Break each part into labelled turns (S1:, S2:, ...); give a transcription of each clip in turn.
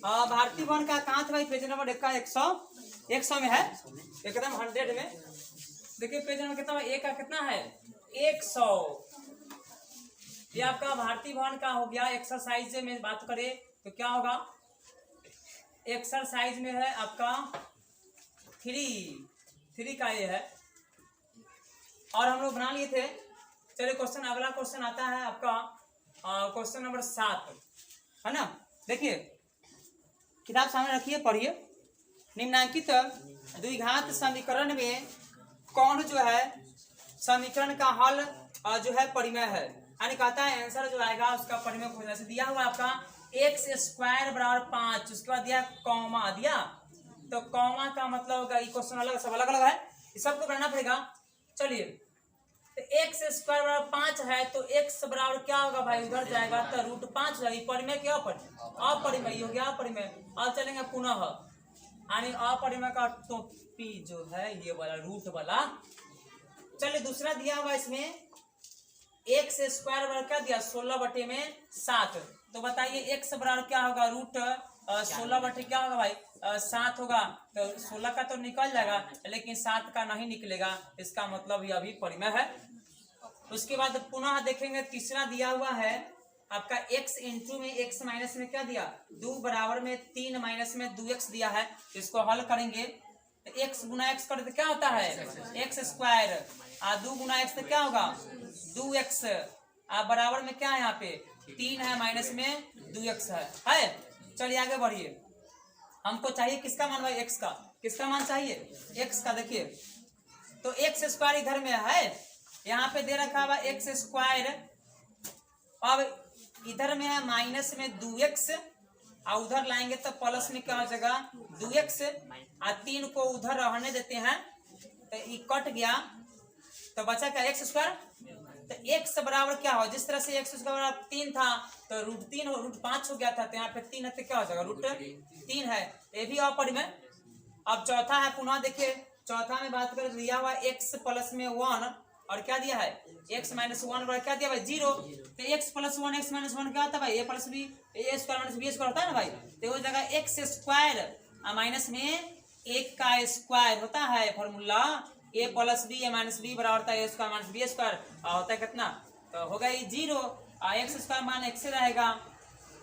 S1: भारतीय वन का कहाँ था भाई? पेज नंबर 100 में है, एकदम 100 में। देखिए पेज नंबर कितना, एक का कितना है 100। ये आपका भारतीय भवन का हो गया। एक्सरसाइज में बात करें तो क्या होगा? एक्सरसाइज में है आपका 3 का ये है, और हम लोग बना लिए थे। चलिए क्वेश्चन, अगला क्वेश्चन आता है आपका क्वेश्चन नंबर 7, है ना। देखिए किताब सामने रखिए, पढ़िए। निम्नांकित द्विघात समीकरण में कौन जो है समीकरण का हल जो है परिमेय है, यानी कहता है आंसर जो आएगा उसका परिमेय खोजना। से दिया हुआ आपका x² बराबर 5, उसके बाद दिया कॉमा दिया, तो कॉमा का मतलब होगा, ये क्वेश्चन अलग सब अलग अलग है, ये सबको करना पड़ेगा। चलिए तो x² बराबर 5 है, तो x बराबर क्या होगा भाई? उधर जाएगा तो √5 जाएगी। परिमेय क्या अपरिमेय हो गया, अपरिमेय। अब चलेंगे पुनः, यानी अपरिमेय का टोपी जो है ये वाला रूट वाला। चलिए दूसरा दिया हुआ इसमें x² बराबर क्या दिया? 16/7। तो बताइए x बराबर क्या होगा? √16 क्या होगा भाई? 7 होगा। तो 16 का तो निकल जाएगा, लेकिन 7 का नहीं निकलेगा, इसका मतलब ये अभी परिमेय है। उसके बाद पुनः देखेंगे, तीसरा दिया हुआ है आपका x इंटू में x माइनस में क्या दिया? 2 बराबर में 3 माइनस में 2x दिया है। इसको हल करेंगे तो x गुना x करते क्या होता है? x²। 2 गुना x तो क्या होगा? 2x। बराबर में क्या है? यहाँ पे 3 है, माइनस में 2x है। चलिए आगे बढ़िए। हमको चाहिए किसका मान भाई? x का। किसका मान चाहिए? x का। देखिए तो x² इधर में है, यहाँ पे दे रखा हुआ x²। अब इधर में है माइनस में 2x, और उधर लाएंगे तो प्लस में क्या हो जाएगा? 2x। 3 को उधर रहने देते हैं तो ये कट गया, तो बचा क्या? x²। तो x बराबर क्या हो? जिस तरह से x² बराबर 3 था तो √3 हो, √5 हो गया था, तो यहाँ पे 3 है तो क्या हो जाएगा? √3 है। ये भी अपरिमेय। अब चौथा है, पुनः देखिए चौथा में बात करें, दिया हुआ x प्लस में 1, और क्या दिया है? x माइनस 1 बराबर क्या दिया भाई? 0। तो x प्लस 1 x माइनस 1 क्या होता है भाई? a plus b, a² minus b² होता है ना भाई। तो हो जाएगा x² माइनस में 1 का स्क्वायर होता है formula, a plus b a minus b बराबर होता है a² माइनस b², होता है कितना? तो होगा ये 0। x² मान x रहेगा,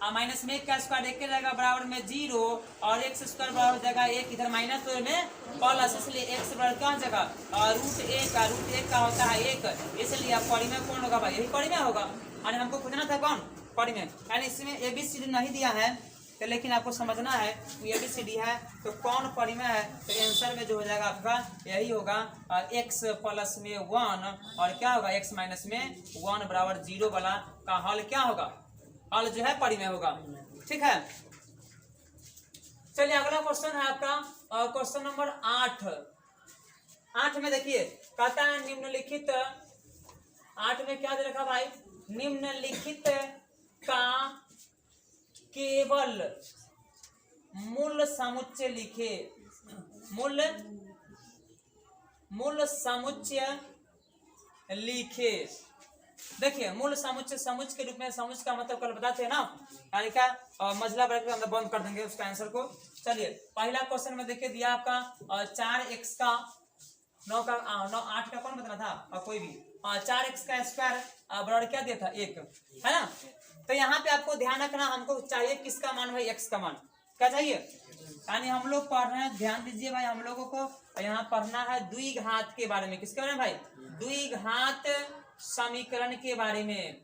S1: माइनस में 1 का स्क्वायर 1 रहेगा, बराबर में 0, और x² बराबर हो जाएगा 1, इधर माइनस में प्लस, इसलिए x बराबर क्या हो जाएगा? √1 का होता है 1, इसलिए परिमेय कौन होगा भाई? यही परिमेय होगा। और हमको पूछना था कौन परिमेय, यानी इसमें ABCD नहीं दिया है तो, लेकिन आपको समझना है ABCD है तो कौन परिमेय है। तो आंसर में जो हो जाएगा आपका यही होगा x प्लस में 1 और क्या होगा? x माइनस में 1 बराबर 0 वाला का हल क्या होगा? हल जो है परिमेय होगा। ठीक है। चलिए अगला क्वेश्चन है आपका क्वेश्चन नंबर 8 में देखिए कहता है निम्नलिखित, 8 में क्या दे रखा भाई? निम्नलिखित का केवल मूल समुच्चय लिखे। मूल समुच्चय लिखे। देखिए मूल समुच्चय, समुच्चय के रूप में, समुच्चय का मतलब कल बताते हैं ना, यानी क्या मझला ब्रैकेट के अंदर बंद कर देंगे उसका आंसर को। चलिए पहला क्वेश्चन में देखिए दिया आपका 4x का 9 का 8 का कौन बताना था? कोई भी 4x का स्क्वायर बराबर क्या दिया था? 1, है ना। तो यहाँ पे आपको ध्यान रखना, हमको चाहिए किसका मान भाई? x का मान। क्या चाहिए? यानी हम लोग पढ़ रहे हैं, ध्यान दीजिए भाई, हम लोगों को यहाँ पढ़ना है द्विघात के बारे में। किसके बारे में भाई? द्विघात समीकरण के बारे में।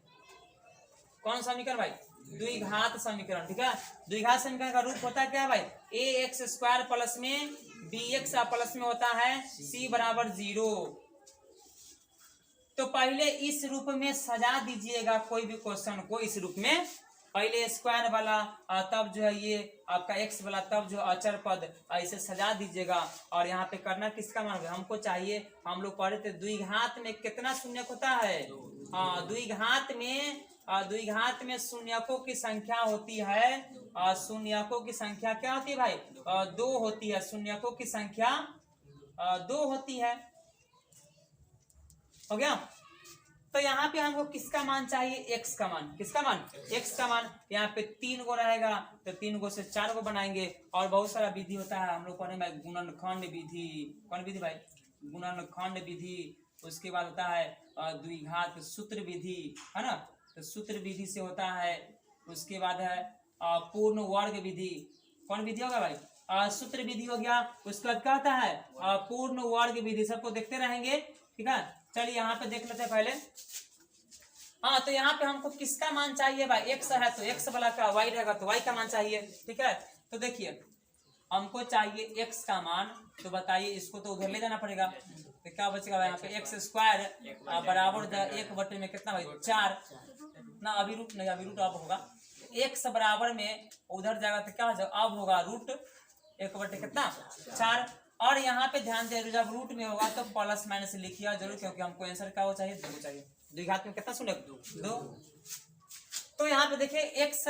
S1: कौन समीकरण भाई? द्विघात समीकरण। ठीक है। द्विघात समीकरण का रूप होता है क्या भाई? ax² प्लस में bx प्लस में होता है c बराबर 0। तो पहले इस रूप में सजा दीजिएगा कोई भी क्वेश्चन को, इस रूप में पहले स्क्वायर वाला, तब जो है ये आपका x वाला, तब जो अचर पद, ऐसे सजा दीजिएगा। और यहाँ पे करना किसका मान? हमको चाहिए, हम लोग पढ़े थे द्विघात में कितना शून्यक होता है? द्विघात में शून्यकों की संख्या होती है, शून्यकों की संख्या क्या होती है भाई? 2 होती है। शून्यकों की संख्या 2 होती है। हो गया। तो यहाँ पे हमको किसका मान चाहिए, एक्स का मान। किसका मान, एक्स का मान। यहाँ पे 3 गो रहेगा तो 3 गो से 4 गो बनाएंगे। और बहुत सारा विधि होता है हम लोग पढ़े में, गुणनखंड विधि। कौन विधि भाई, गुणनखंड विधि। उसके बाद होता है द्विघात सूत्र विधि, है ना। तो सूत्र विधि से होता है। उसके बाद है पूर्ण वर्ग विधि। कौन विधि होगा भाई, सूत्र विधि हो गया। उसके बाद क्या होता है पूर्ण वर्ग विधि। सबको देखते रहेंगे, ठीक है। चलिए यहाँ पे देख लेते हैं पहले। हाँ, तो यहाँ पे हमको किसका मान चाहिए भाई, एक्स है तो एक्स वाला का, वाई रहेगा तो वाई का मान चाहिए, ठीक है। तो देखिए हमको चाहिए एक्स का मान, तो बताइए इसको तो उधर ले जाना पड़ेगा। तो क्या बचेगा यहाँ पे, एक्स स्क्वायर बराबर 1 में कितना भाई 4 ना, अभी रूट नहीं, अभी रूट अब होगा। एक्स बराबर में उधर जाएगा तो क्या हो जाएगा, अब होगा रूट 1 कितना 4। और यहाँ पे ध्यान दे, जब रूट में होगा तो प्लस माइनस लिखिए जरूर, क्योंकि हमको आंसर क्या हो चाहिए, 2 चाहिए। द्विघात में कितना सुने, 2। तो यहाँ पे देखिए एक्स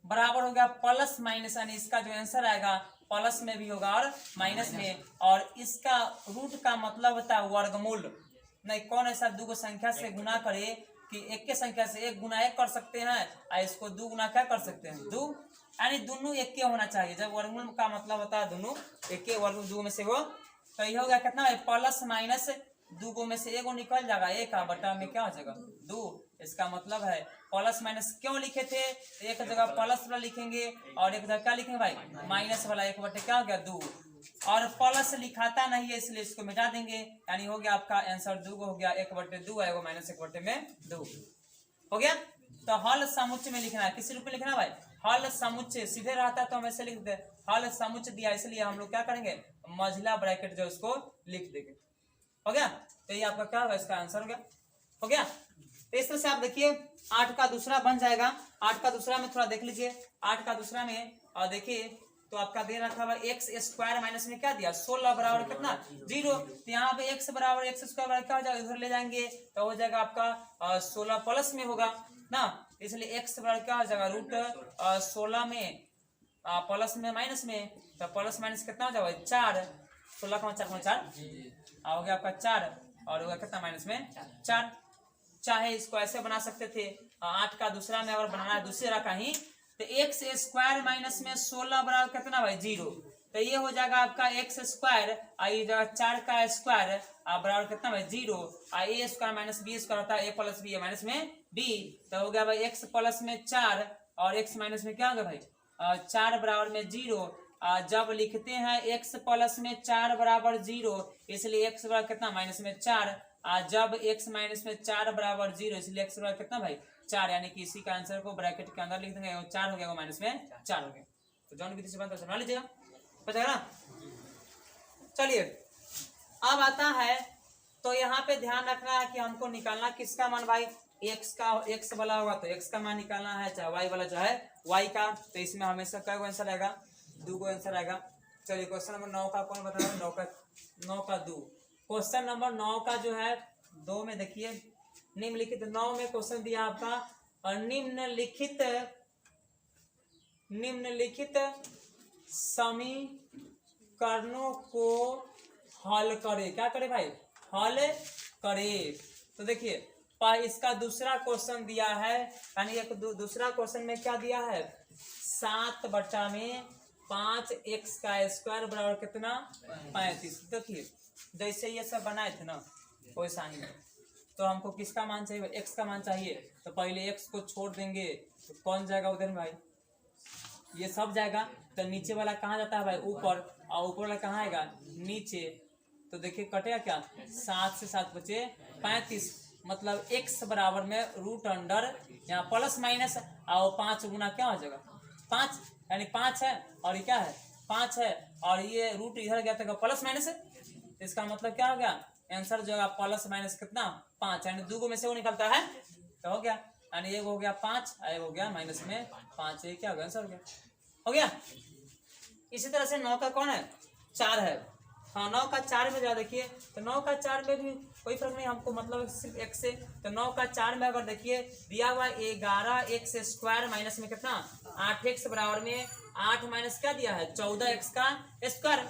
S1: बराबर हो गया प्लस माइनस, यानी इसका जो आंसर आएगा प्लस में भी होगा और माइनस में। और इसका रूट का मतलब होता है वर्गमूल। नहीं, कौन ऐसा 2 संख्या से गुना करे कि एक के संख्या से 1 गुना 1 कर सकते हैं, और इसको 2 गुना क्या कर सकते हैं, 2। यानी दोनों एक के होना चाहिए। जब वर्गमूल का मतलब होता है दोनों एक के, वर्गमूल 2 में से हो, तो ये हो गया कितना है प्लस माइनस 2 गो में से 1 निकल जाएगा, 1 का बटा में क्या हो जाएगा 2। इसका मतलब है प्लस माइनस क्यों लिखे थे, एक जगह प्लस वाला लिखेंगे और एक जगह क्या लिखेंगे भाई, माइनस वाला। 1 बटे क्या हो गया 2। और प्लस लिखाता नहीं है इसलिए इसको मिटा देंगे, यानी हो गया आपका आंसर 2 हो गया, 1/2 आएगा माइनस 1/2 हो गया। तो हल समुच्चय में लिखना है, किस रूप में लिखना है भाई, हल समुच्चय। सीधे रहता तो हम ऐसे लिख दे, हल समुच्चय दिया इसलिए हम लोग क्या करेंगे, मझला ब्रैकेट जो उसको लिख देंगे। हो गया, तो ये आपका क्या होगा, इसका आंसर हो गया। हो गया, तो इस तरह से आप देखिए 8 का दूसरा बन जाएगा। 8 का दूसरा में थोड़ा देख लीजिए, 8 का दूसरा में और देखिए तो आपका दे रखा हुआ एक्स स्क्वायर माइनस में क्या दिया 16 बराबर कितना 0। तो यहाँ पे एक्स बराबर एक्स स्क्वायर बराबर क्या हो जाएगा, इधर ले जाएंगे तो हो जाएगा आपका 16 प्लस में होगा ना, इसलिए एक्स बराबर क्या हो जाएगा रूट 16 में प्लस में माइनस में, तो प्लस माइनस कितना हो जाएगा 4, 16 का 4 हो गया आपका 4 और होगा कितना माइनस में 4। चाहे इसको ऐसे बना सकते थे, 8 का दूसरा में अगर बनाना है दूसरा का ही, तो एक्स स्क्वायर माइनस में 16 बराबर कितना भाई 0। तो ये हो जाएगा आपका एक्स स्क्वायर और ये जाएगा 4 का स्क्वायर बराबर कितना भाई 0। और ए स्क्वायर माइनस बी स्क्वायर होता है ए प्लस बी माइनस में बी। तो हो गया भाई एक्स प्लस में 4 और एक्स माइनस में क्या होगा भाई 4 बराबर में 0। जब लिखते हैं एक्स प्लस में 4 बराबर 0 इसलिए एक्स बराबर कितना माइनस में 4। जब x माइनस में 4 बराबर 0 इसलिए x बराबर कितना भाई 4, यानी कि इसी का आंसर को ब्रैकेट के अंदर लिख देंगे, 4 हो गया माइनस में 4 हो गया। तो जौन विधि से बनता है समझ लीजिएगा, पता है ना। चलिए अब आता है, तो यहाँ पे ध्यान रखना है कि हमको निकालना किसका मान भाई, x का, x वाला होगा तो x का मान निकालना है, चाहे y वाला जो है y का। तो इसमें हमेशा क्या आंसर आएगा 2 को आंसर आएगा। चलिए क्वेश्चन नंबर 9 का कौन बता रहा है, 9 का 2। क्वेश्चन नंबर 9 का जो है 2 में देखिए निम्नलिखित 9 में क्वेश्चन दिया आपका, और निम्नलिखित समीकरणों को हल करे। क्या करे भाई, हल करे। तो देखिए इसका दूसरा क्वेश्चन दिया है, यानी एक दूसरा क्वेश्चन में क्या दिया है 7/5 x का स्क्वायर बराबर कितना 35। देखिए जैसे ये सब बनाए थे ना वैसा ही, तो हमको किसका मान चाहिए, x का मान चाहिए। तो पहले x को छोड़ देंगे तो कौन जाएगा उधर में भाई, ये सब जाएगा। तो नीचे वाला कहाँ जाता है भाई ऊपर, और ऊपर वाला कहाँ आएगा नीचे। तो देखिए कटेगा क्या, 7 से 7 बचे 35, मतलब x बराबर में रूट अंडर यहाँ प्लस माइनस और 5 गुना क्या हो जाएगा 5, यानी 5 है और ये क्या है 5 है, और ये रूट इधर गया था प्लस माइनस, इसका मतलब क्या हो गया आंसर जो है प्लस माइनस कितना 5, यानी 2 में से वो निकलता है तो हो गया, यानी एक हो गया 5 एक हो गया माइनस में 5, ये क्या हो गया आंसर हो गया। इसी तरह से 9 का कौन है 4 है। हाँ 9 का 4 में जा देखिए, तो 9 का 4 में भी कोई फर्क नहीं हमको, मतलब सिर्फ x से। तो 9 का 4 में अगर देखिए दिया हुआ 11x स्क्वायर माइनस में कितना 8x बराबर में 8 माइनस क्या दिया है 14x का स्क्वायर।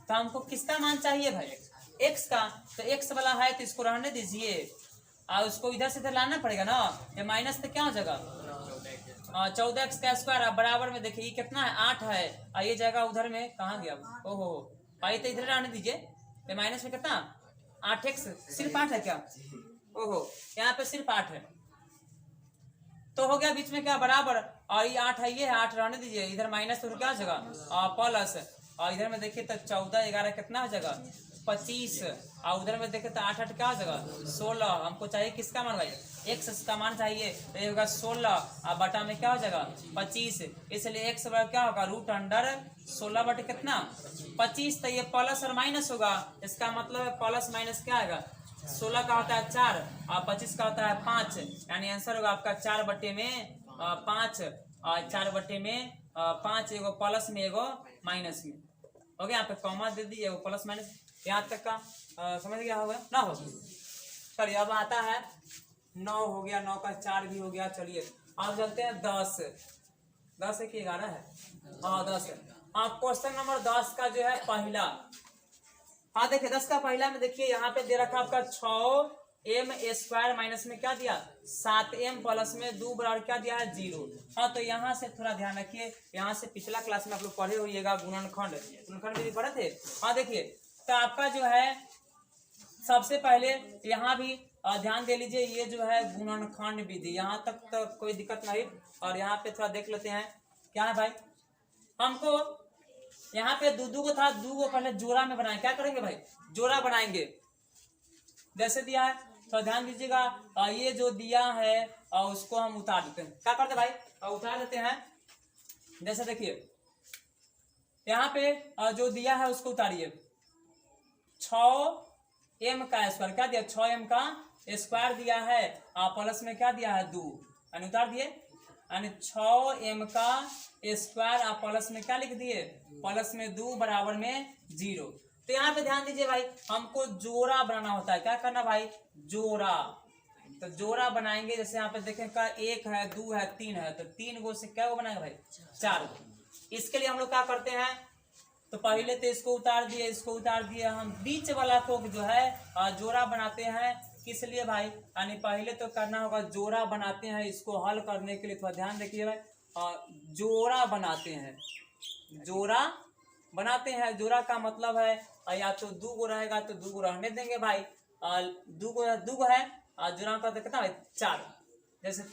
S1: तो हमको किसका मान चाहिए भाई x का, तो x वाला है तो इसको रहने दीजिए, और उसको इधर से इधर लाना पड़ेगा ना, ये माइनस तो क्या हो जाएगा 14x का स्क्वायर बराबर में देखिए ये कितना है 8 है, और ये जगह उधर में कहाँ गया, ओहो पाई तो इधर आने दीजिए, ये माइनस में कितना 8x सिर्फ 8 है क्या, ओहो यहाँ पे सिर्फ 8 है, तो हो गया बीच में क्या बराबर, और ये 8 है, ये 8 रहने दीजिए, इधर माइनस तो क्या हो जाएगा प्लस, और इधर में देखिए तो 14 11 कितना हो जाएगा 25, और उधर में देखे तो 8 8 क्या हो जाएगा 16, हमको चाहिए किसका मान भाई x का मान चाहिए, तो ये होगा 16 और बटा में क्या हो जाएगा 25, इसलिए x बराबर क्या होगा रूट अंडर 16 बटे कितना 25, तो ये प्लस और माइनस होगा, इसका मतलब है प्लस माइनस क्या आएगा 16 का होता है 4 और 25 का होता है 5, यानी आंसर होगा आपका 4 बटे में 5, और 4 बटे में 5, एगो प्लस में एगो माइनस में, हो गया यहाँ पे कॉमा दे दी, एगो प्लस माइनस, यहाँ तक का समझ गया होगा ना, हो चलिए अब आता है 9 हो गया, 9 का 4 भी हो गया, चलिए अब चलते हैं 10 है कि 11 है, हाँ 10 है, हाँ क्वेश्चन नंबर 10 का जो है पहला, हाँ देखिए 10 का पहला में देखिए यहाँ पे दे रखा आपका 6m स्क्वायर माइनस में क्या दिया 7m प्लस में 2 बराबर क्या दिया है 0, हाँ तो यहाँ से थोड़ा ध्यान रखिए, यहाँ से पिछला क्लास में आप लोग पढ़े होइएगा गुणनखंड भी पढ़े थे, हाँ देखिए तो आपका जो है सबसे पहले यहाँ भी ध्यान दे लीजिए, ये जो है गुणनखंड विधि, यहाँ तक तो कोई दिक्कत नहीं, और यहाँ पे थोड़ा देख लेते हैं क्या है भाई, हमको यहाँ पे दो को था, दो को पहले जोड़ा में बनाए, क्या करेंगे भाई जोड़ा बनाएंगे, जैसे दिया है तो ध्यान दीजिएगा, ये जो दिया है उसको हम उतार देते हैं, क्या करते भाई उतार देते हैं, जैसे देखिए यहाँ पे जो दिया है उसको उतारिए, 6m का स्क्वायर क्या दिया 6m का स्क्वायर दिया है, प्लस में क्या दिया है 2, यानी उतार दिए, यानी 6m का स्क्वायर आप प्लस में क्या लिख दिए प्लस में 2 बराबर में 0, तो यहाँ पे ध्यान दीजिए भाई हमको जोड़ा बनाना होता है, क्या करना भाई जोड़ा, तो जोड़ा बनाएंगे, जैसे यहाँ पे देखें का 1 है 2 है 3 है, तो 3 गो से क्या बनाएंगे भाई 4 गो, इसके लिए हम लोग क्या करते हैं, तो पहले तो इसको उतार दिए, हम बीच वाला को जो है जोड़ा बनाते हैं, किस लिए भाई, यानी पहले तो करना होगा जोड़ा बनाते हैं, इसको हल करने के लिए थोड़ा ध्यान देखिए भाई, जोड़ा बनाते हैं, जोड़ा का मतलब है या तो 2 गो रहेगा तो 2 गो रहने देंगे भाई, 2 गो है जोड़ा का कितना भाई 4, जैसे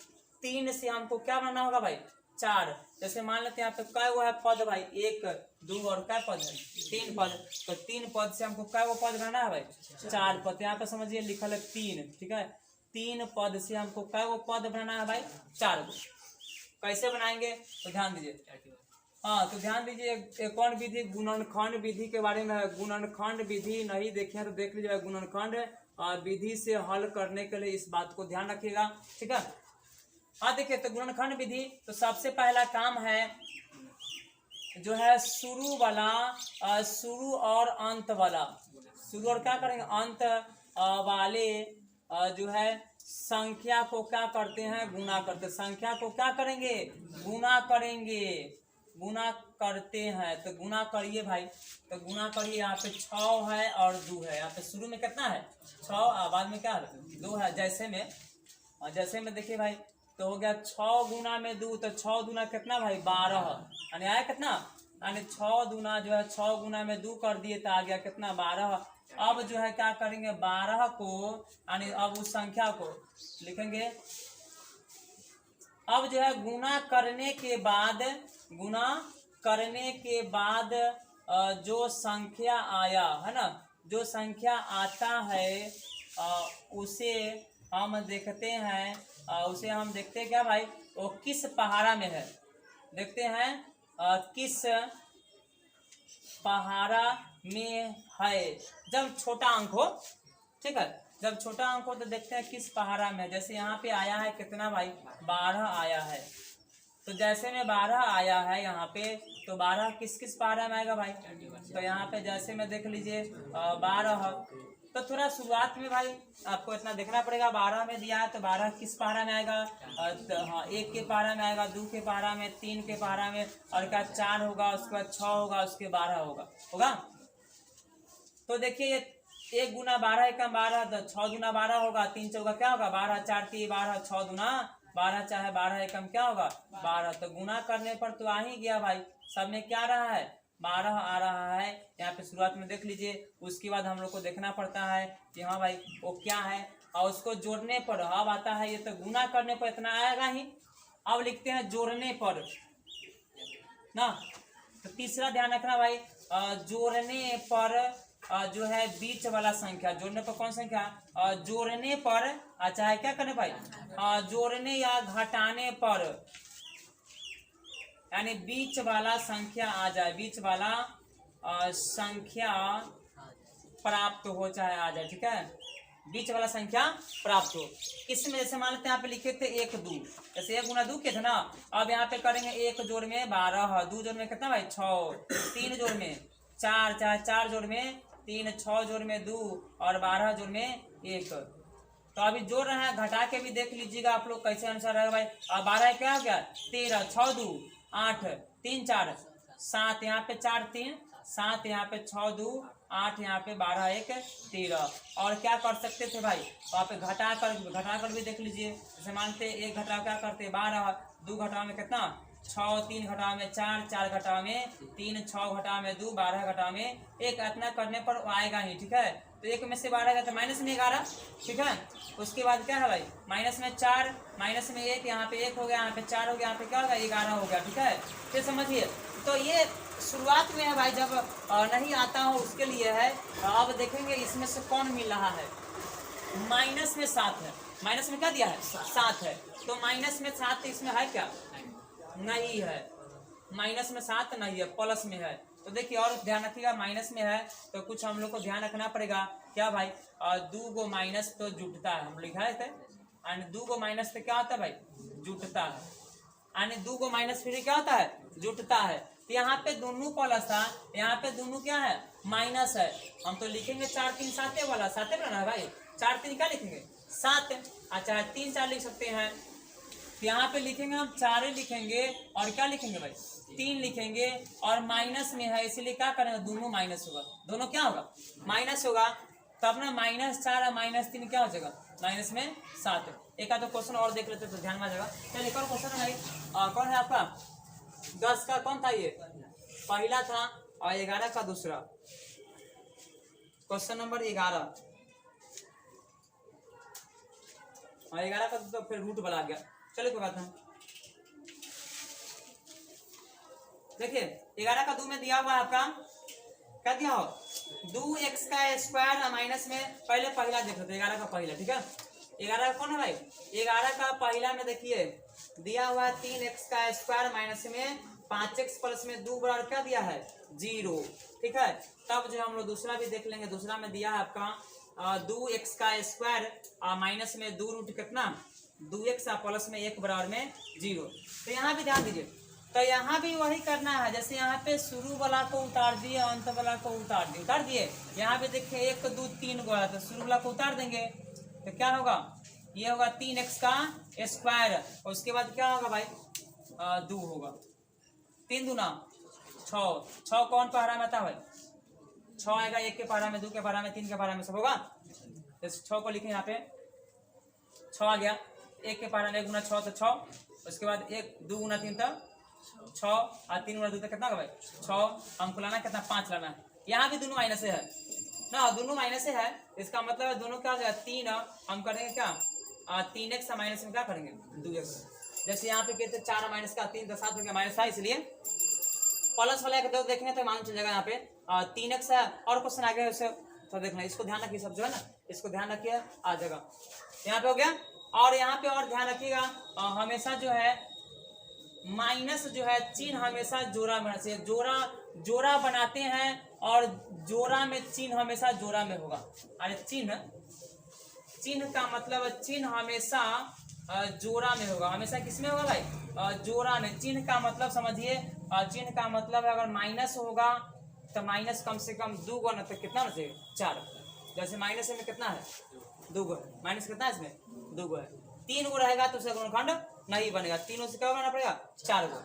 S1: 3 से हमको क्या बनाना होगा भाई 4, जैसे मान लेते हैं यहाँ पे क्या वो है पद भाई 1 2 और क्या पद है 3 पद, तो 3 पद से हमको क्या वो पद बनाना है भाई 4 पद, यहाँ पे समझिए लिखल है 3, ठीक है 3 पद से हमको क्या वो पद बनाना है भाई 4 गो, कैसे बनाएंगे तो ध्यान दीजिए, हाँ तो ध्यान दीजिए एक और विधि गुणनखंड विधि के बारे में है, गुणनखंड विधि नहीं देखे तो देख लीजिए, गुणनखंड विधि से हल करने के लिए इस बात को ध्यान रखिएगा, ठीक है, हाँ देखिए तो गुणनखंड विधि, तो सबसे पहला काम है जो है शुरू और अंत वाला, शुरू और क्या करेंगे अंत वाले जो है संख्या को क्या करते हैं गुणा करते, संख्या को क्या करेंगे गुणा करते हैं, तो गुणा करिए भाई, तो गुणा करिए, यहाँ पे 6 है और 2 है, यहाँ पे शुरू में कितना है 6 बाद में क्या है 2 है, जैसे में देखिए भाई तो हो गया 6 गुना में 2, तो 6 दूना कितना भाई 12, यानी आया कितना, यानी 6 दूना जो है 6 गुना में 2 कर दिए तो आ गया कितना 12, अब जो है क्या करेंगे 12 को, यानी अब उस संख्या को लिखेंगे, अब जो है गुना करने के बाद जो संख्या आया है ना, जो संख्या आता है उसे हम देखते हैं, क्या भाई वो किस पहाड़ा में है, देखते हैं किस पहाड़ा में है, जब छोटा अंक हो, ठीक है जब छोटा अंक हो तो देखते हैं किस पहाड़ा में, जैसे यहाँ पे आया है कितना भाई 12 आया है, तो जैसे में 12 आया है यहाँ पे, तो 12 किस पहाड़ा में आएगा भाई, तो यहाँ पे जैसे में देख लीजिए 12, तो थोड़ा शुरुआत में भाई आपको इतना देखना पड़ेगा, 12 में दिया है तो 12 किस पहाड़ा में आएगा, तो हाँ 1 के पहाड़ा में आएगा, 2 के पहाड़ा में, 3 के पहाड़ा में, और क्या 4 होगा, उसके बाद 6 होगा, उसके 12 होगा, तो देखिए ये 1 गुना 12 एकम 12, तो 6 गुना 12 होगा, 3 चौका क्या होगा 12, 4 3 12, 6 गुना 12 चाहे 12 एकम क्या होगा 12। तो गुना करने पर तो आ ही गया भाई, सब में क्या रहा है 12 आ रहा है। यहाँ पे शुरुआत में देख लीजिए, उसके बाद हम लोग को देखना पड़ता है कि हाँ भाई वो क्या है, और उसको जोड़ने पर अब आता है, ये तो गुना करने पर इतना आएगा ही। अब लिखते हैं जोड़ने पर ना। तो तीसरा ध्यान रखना भाई, जोड़ने पर जो है बीच वाला संख्या, जोड़ने पर कौन संख्या, जोड़ने पर चाहे क्या करने भाई, जोड़ने या घटाने पर, यानी बीच वाला संख्या आ जाए, बीच वाला संख्या प्राप्त हो चाहे आ जाए, ठीक है, बीच वाला संख्या प्राप्त हो। इसमें जैसे मान लेते हैं यहाँ पे लिखे थे 1 2, जैसे 1 गुना 2 के थे ना, अब यहाँ पे करेंगे 1 जोड़ में 12, 2 जोड़ में कितना भाई 6, 3 जोड़ में 4, चाहे 4 जोड़ में 3, 6 जोड़ में 2 और 12 जोड़ में 1। तो अभी जोड़ रहे हैं, घटा के भी देख लीजिएगा आप लोग कैसे अनुसार रहेगा भाई। अब 12 क्या हो गया 13, 6 2 8, 3 4 7, यहाँ पे 4 3 7, यहाँ पे 6 2 8, यहाँ पे 12 1 13। और क्या कर सकते थे भाई, वहाँ पे घटा कर भी देख लीजिए। जैसे मानते 1 घटाव क्या करते 12, 2 घटाव में कितना 6, 3 घटाव में 4, 4 घटाव में 3, 6 घटाव में 2, 12 घटाव में 1, इतना करने पर आएगा ही, ठीक है। तो 1 में से 12 गया तो माइनस में 11, ठीक है। उसके बाद क्या है भाई माइनस में 4, माइनस में 1, यहाँ पे 1 हो गया, यहाँ पे 4 हो गया, यहाँ पे क्या होगा 11 हो गया, ठीक है। फिर समझिए, तो ये शुरुआत में है भाई, जब नहीं आता हो उसके लिए है। अब देखेंगे इसमें से कौन मिल रहा है, माइनस में 7 है, माइनस में क्या दिया है 7 है, तो माइनस में 7 इसमें है क्या नहीं है, माइनस में 7 नहीं है, प्लस में है। तो देखिए और ध्यान रखिएगा, माइनस में है तो कुछ हम लोग को ध्यान रखना पड़ेगा क्या भाई, 2 गो माइनस तो जुटता है, हम लिखा है एंड 2 गो माइनस तो क्या होता है भाई जुटता है, यानी 2 गो माइनस फिर क्या होता है जुटता है। तो यहाँ पे दोनों प्लस था, यहाँ पे दोनों क्या है माइनस है। हम तो लिखेंगे 4 3 7 वाला, 7 ना भाई, 4 3 क्या लिखेंगे 7, अच्छा 3 4 लिख सकते हैं। तो यहाँ पे लिखेंगे हम 4 ही लिखेंगे, और क्या लिखेंगे भाई 3 लिखेंगे, और माइनस में है इसलिए क्या करेंगे दोनों माइनस होगा, दोनों क्या होगा माइनस होगा। तब ना -4 और -3 क्या हो जाएगा माइनस में 7। एक आध क्वेश्चन और देख लेते तो ध्यान में आ जाएगा। चलिए एक और क्वेश्चन है भाई, कौन है आपका 10 का कौन था, ये पहला था, और 11 का दूसरा, क्वेश्चन नंबर 11 और 11 का तो फिर रूट बना गया। चलिए कोई बात नहीं, देखिए 11 का 2 में दिया हुआ है आपका, क्या दिया हो 2x का स्क्वायर माइनस में, पहले पहला देख लेते 11 का पहला, ठीक है। 11 का कौन है भाई 11 का पहला में देखिए दिया हुआ है 3x का स्क्वायर माइनस में 5x प्लस में 2 बराबर क्या दिया है 0, ठीक है। तब जो हम लोग दूसरा भी देख लेंगे, दूसरा में दिया है आपका 2x का स्क्वायर माइनस में 2 रूट कितना 2x प्लस में 1 बराबर में 0। तो यहाँ भी ध्यान दीजिए, तो यहाँ भी वही करना है, जैसे यहाँ पे शुरू वाला को उतार दिए, अंत वाला को उतार दिए। यहाँ पे देखिए 1 2 3 गो है, तो शुरू वाला को उतार देंगे तो क्या होगा ये होगा 3x का स्क्वायर, और उसके बाद क्या होगा भाई 2 होगा, 3 दूना 6 कौन पहरा में आता भाई 6 आएगा, 1 के पहरा में 2 के पहरा में 3 के पहरा में सब होगा। तो 6 को लिखें यहाँ पे 6 आ गया, 1 के पहरा में 1 गुना 6 तो 6, उसके बाद 1 2 गुना 3 तक 6 और 3 गुना 2 तक कितना होगा भाई 6, हमको लाना कितना 5 लाना है। यहाँ भी दोनों माइनस से है ना, दोनों माइनस से है, इसका मतलब है दोनों क्या हो जाएगा 3, हम करेंगे क्या 3x माइनस में क्या करेंगे 2x। जैसे यहाँ पे कहते 4 माइनस का 3 तो 7 हो गया माइनस था, इसलिए प्लस वाला एक देखेंगे तो मान चल जाएगा यहाँ पे 3x है। और क्वेश्चन आ गया उससे तो देखना, इसको ध्यान रखिए सब जो है ना, इसको ध्यान रखिए आ जाएगा यहाँ पे हो गया। और यहाँ पे और ध्यान रखिएगा हमेशा जो है माइनस जो है चिन्ह हमेशा जोड़ा में से जोड़ा बनाते हैं, और जोड़ा में चिन्ह हमेशा जोड़ा में होगा। अरे चिन्ह का मतलब चिन्ह हमेशा जोड़ा में होगा, हमेशा किसमें होगा भाई जोड़ा में। चिन्ह का मतलब समझिए, चिन्ह का मतलब है अगर माइनस होगा तो माइनस कम से कम 2 गो, न तो कितना ना से 4। जैसे माइनस में कितना है 2 गो, माइनस कितना है इसमें 2 गो है, 3 गो रहेगा तो उसका गुणनखंड नहीं बनेगा, 3 से क्या बनाना पड़ेगा 4 गो।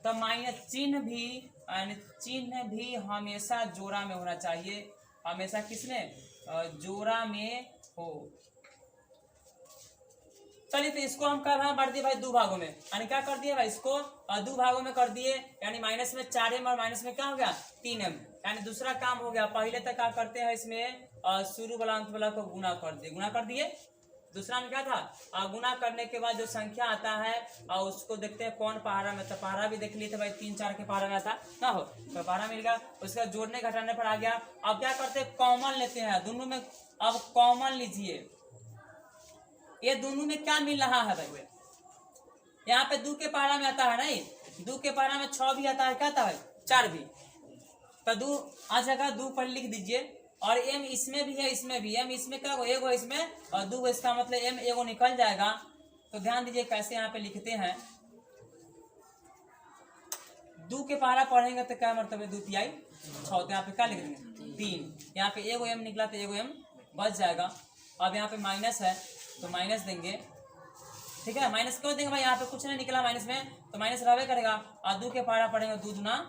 S1: तो माइनस चिन्ह भी हमेशा जोड़ा में होना चाहिए, हमेशा किसमें जोड़ा में हो। चलिए तो इसको हम कर रहे हैं बांट दिए भाई दो भागों में, यानी क्या कर दिए भाई इसको दो भागों में कर दिए, यानी माइनस में 4m और माइनस में क्या हो गया 3m, यानी दूसरा काम हो गया। पहले तक क्या करते हैं इसमें शुरू वाला अंत वाला को गुना कर दिए, गुना कर दिए। दूसरा में क्या था गुना करने के बाद जो संख्या आता है उसको देखते हैं कौन पहाड़ा में था। पहाड़ा भी देख लिए थे भाई 3 4 के पहाड़ा में था ना हो, तो पहाड़ा मिल गया, उसका जोड़ने घटाने पर आ गया। अब क्या करते हैं कॉमन लेते हैं दोनों में। अब कॉमन लीजिए, ये दोनों में क्या मिल रहा है भाई, यहाँ पे 2 के पहाड़ा में आता है नहीं, 2 के पहाड़ा में 6 भी आता है, क्या आता है 4 भी, तो 2 आ जाएगा, 2 पर लिख दीजिए। और m इसमें भी है, इसमें भी m, इसमें क्या हो एगो इसमें और 2 इसका मतलब m एगो निकल जाएगा। तो ध्यान दीजिए कैसे यहाँ पे लिखते हैं, 2 के पहाड़ा पढ़ेंगे तो क्या मतलब 2 तिहाई 6, तो यहाँ पे क्या लिख देंगे 3, यहाँ पे एगो m निकला तो एगो m बच जाएगा। अब यहाँ पे माइनस है तो माइनस देंगे, ठीक है। माइनस क्यों देंगे भाई, यहाँ पे कुछ नहीं निकला माइनस में, तो माइनस रहबे करेगा। और 2 के पहाड़ा पढ़ेंगे 2 दूना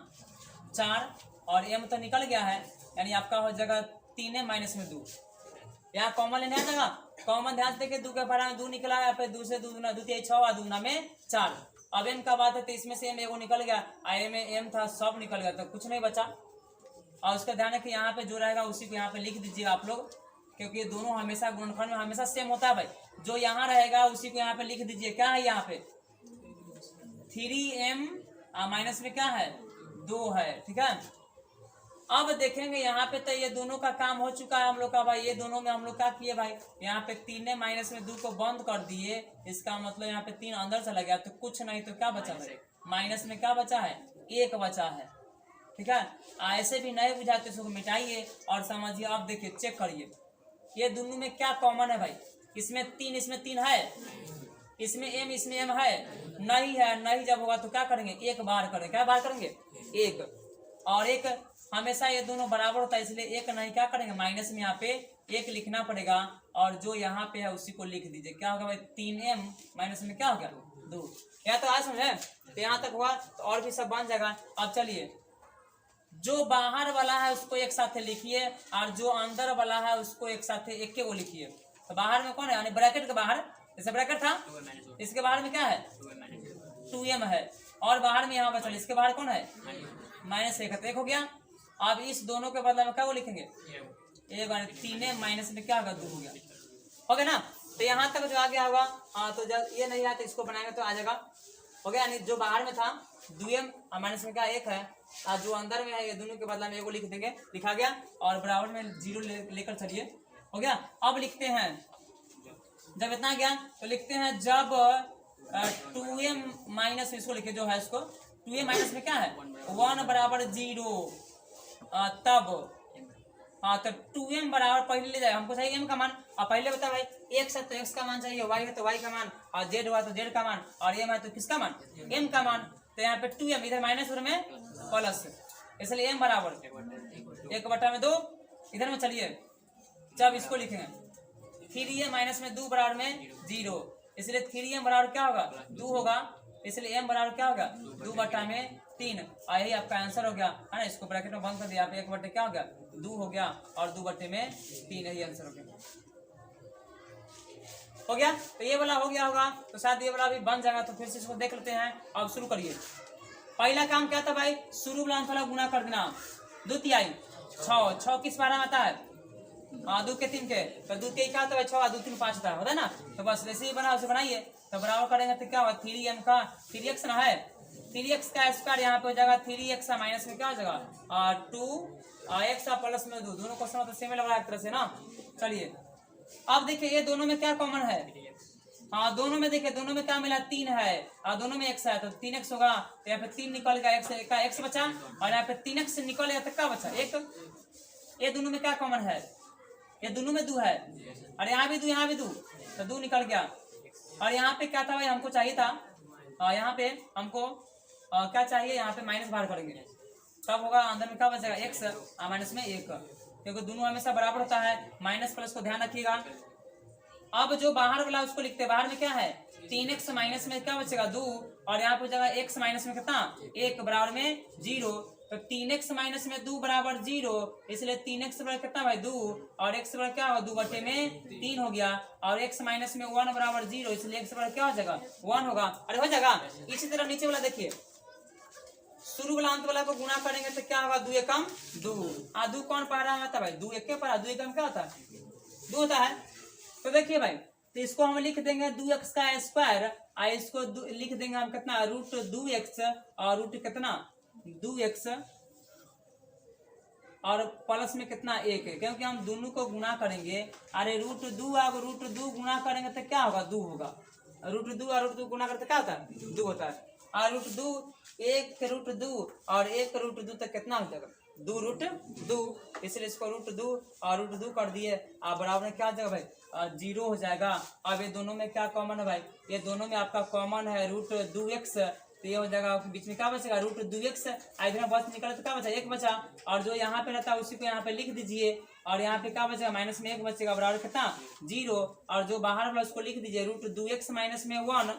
S1: 4 और m तो निकल गया है, यानी आपका हो जाएगा 3m माइनस में 2। यहाँ कॉमन लेने आ जाएगा, कॉमन ध्यान देके 2 के पहाड़ा में 2 निकला है, यहाँ पे 2 से 2 दूना 2 6 और 2 दूना में 4। अब m का बात है तो इसमें से m एगो निकल गया, m था सब निकल गया, तो कुछ नहीं बचा। और उसका ध्यान है कि यहाँ पे जो रहेगा उसी को यहाँ पे लिख दीजिएगा आप लोग, क्योंकि ये दोनों हमेशा गुणनखंड में हमेशा सेम होता है भाई। जो यहाँ रहेगा उसी को यहाँ पे लिख दीजिए। क्या है यहाँ पे 3m माइनस में क्या है 2 है, ठीक है। अब देखेंगे यहाँ पे तो ये दोनों का काम हो चुका है हम लोग का भाई। ये दोनों में हम लोग क्या किए भाई, यहाँ पे 3m माइनस में 2 को बंद कर दिए, इसका मतलब यहाँ पे 3 अंदर चला गया, तो कुछ नहीं, तो क्या बचा भाई माइनस में क्या बचा है 1 बचा है, ठीक है। ऐसे भी नहीं बुझाते इसको मिटाइए और समझिए। अब देखिए चेक करिए ये दोनों में क्या कॉमन है भाई, इसमें 3 इसमें 3 है, इसमें m इसमें m है, नहीं है, नहीं जब होगा तो क्या करेंगे एक बार करेंगे, क्या बार करेंगे 1, और 1 हमेशा ये दोनों बराबर होता है, इसलिए 1 नहीं क्या करेंगे माइनस में यहाँ पे 1 लिखना पड़ेगा, और जो यहाँ पे है उसी को लिख दीजिए। क्या होगा भाई 3m माइनस में क्या होगा 2। यहाँ तो आज समझे, तो यहाँ तक हुआ, तो और भी सब बन जाएगा। अब चलिए जो बाहर वाला है उसको एक साथ लिखिए, और जो अंदर वाला है उसको एक साथ एक के वो लिखिए। तो बाहर में कौन है, यानी ब्रैकेट के बाहर, जैसे ब्रैकेट था इसके बाहर में क्या है 2m है, और बाहर में यहाँ बचा इसके बाहर कौन है -1 है, तो 1 हो गया। अब इस दोनों के बदले में क्या वो लिखेंगे 3m माइनस में क्या होगा 2 हो गया, हो गया ना। तो यहाँ तक जो आ गया होगा, तो जब ये नहीं आया तो इसको बनाएंगे तो आ जाएगा, हो गया। यानी जो बाहर में था 2m माइनस में क्या 1 है, और जो अंदर में है ये दोनों के बदला में एगो लिख देंगे, लिखा गया। और बराबर में 0 लेकर चलिए, हो गया। अब लिखते हैं, जब इतना गया तो लिखते हैं जब 2m माइनस इसको लिखे जो है इसको 2m माइनस में क्या है 1 बराबर 0, तब तो 2m बराबर पहले ले जाए, हमको चाहिए m का मान। और पहले बता भाई x है तो x का मान चाहिए, y है तो y का मान, और z हुआ तो z का मान, और m है तो किसका मान m का मान। तो यहाँ पे 2m इधर माइनस में प्लस, इसलिए m बराबर 1/2 इधर में। चलिए जब इसको लिखेंगे 3m माइनस में 2 बराबर में 0, इसलिए 3m बराबर क्या होगा 2 होगा, इसलिए m बराबर क्या होगा 2/3। और यही आपका आंसर हो गया है ना। इसको ब्रैकेट में बंद कर दिया, 1/2 क्या हो गया 2 हो गया, और 2/3 यही आंसर हो गया, हो गया। तो ये वाला हो गया होगा, तो शायद ये वाला भी बन जाएगा। तो फिर से इसको देख लेते हैं। अब शुरू करिए। पहला काम क्या था भाई, शुरू वाला अंत वाला गुना कर देना, 2 तिहाई 6 किस बारह में आता है 2 के 3 के, तो 2 तिहाई क्या होता है 6 और 2 3 5 होता है ना। तो बस वैसे ही बना, उसे बनाइए। तो बराबर करेंगे तो क्या होगा 3m का 3x ना है, 3x का स्क्वायर यहाँ पे हो जाएगा 3x माइनस में क्या हो जाएगा 2x प्लस में 2, दोनों क्वेश्चन तो सेम लग रहा है एक तरह से ना। चलिए अब देखिए ये दोनों में क्या कॉमन है, दोनों में देखिए दोनों में क्या मिला 3 है, और दोनों में x है, तो 3x होगा। तो यहाँ पे 3 निकल गया, x बचा, और यहाँ पे 3x निकल गया तो क्या बचा 1। ये दोनों में क्या कॉमन है, ये दोनों में 2 है, और यहाँ भी 2 यहाँ भी 2, तो 2 निकल गया। और यहाँ पे क्या था भाई, हमको चाहिए था यहाँ पे हमको क्या चाहिए, यहाँ पे माइनस बाहर करेंगे, तब होगा अंदर में क्या बचेगा x माइनस में 1, क्योंकि दोनों हमेशा बराबर होता है। माइनस प्लस को ध्यान रखिएगा। अब जो बाहर वाला उसको लिखते हैं, बाहर में क्या है 3x माइनस में क्या बचेगा 2, और यहाँ पे हो जाएगा x माइनस में कितना 1 बराबर में 0। तो 3x माइनस में 2 बराबर 0, इसलिए 3x बराबर कितना भाई 2, और x बराबर क्या होगा 2 बटे में 3 हो गया, और x माइनस में 1 बराबर 0, इसलिए x बराबर क्या हो जाएगा 1 होगा। अरे हो जाएगा। इसी तरह नीचे वाला देखिए, शुरू वाला अंत वाला को गुणा करेंगे तो क्या होगा 2 एकम 2। 2 कौन पा रहा है भाई 2 एक के पा, 2 एकम क्या होता है 2 होता है। तो देखिए भाई, तो इसको हम लिख देंगे 2x का स्क्वायर, और इसको लिख देंगे हम कितना √2x, और रूट कितना 2x, और प्लस में कितना 1 है, क्योंकि हम दोनों को गुणा करेंगे। अरे √2 अब √2 गुणा करेंगे तो क्या होगा 2 होगा, √2 और √2 गुणा करते क्या होता है 2 होता है, और √2 1 √2 और 1 √2 तक कितना हो जाएगा 2√2, इसलिए इसको √2 और √2 कर दिए, अब बराबर में क्या हो जाएगा भाई 0 हो जाएगा। अब ये दोनों में क्या कॉमन है भाई, ये दोनों में आपका कॉमन है √2x, तो ये हो जाएगा बीच में क्या बचेगा √2x, इधर बच निकला तो क्या बचा 1 बचा, और जो यहाँ पे रहता है उसी को यहाँ पे लिख दीजिए, और यहाँ पे क्या बचेगा माइनस में 1 बचेगा बराबर कितना 0, और जो बाहर वाला उसको लिख दीजिए √2x माइनस में 1,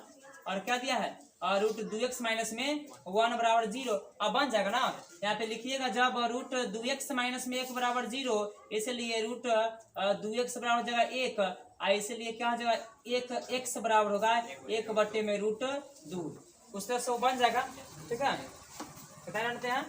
S1: और क्या दिया है और √2x माइनस में 1 बराबर 0। अब बन जाएगा ना, यहाँ पे लिखिएगा जब √2x माइनस में 1 बराबर 0, इसलिए √2x बराबर हो जाएगा 1, इसलिए क्या हो जाएगा 1 x बराबर होगा 1 बटे में √2, उस तरह से वो बन जाएगा। ठीक है, बताया जानते हैं।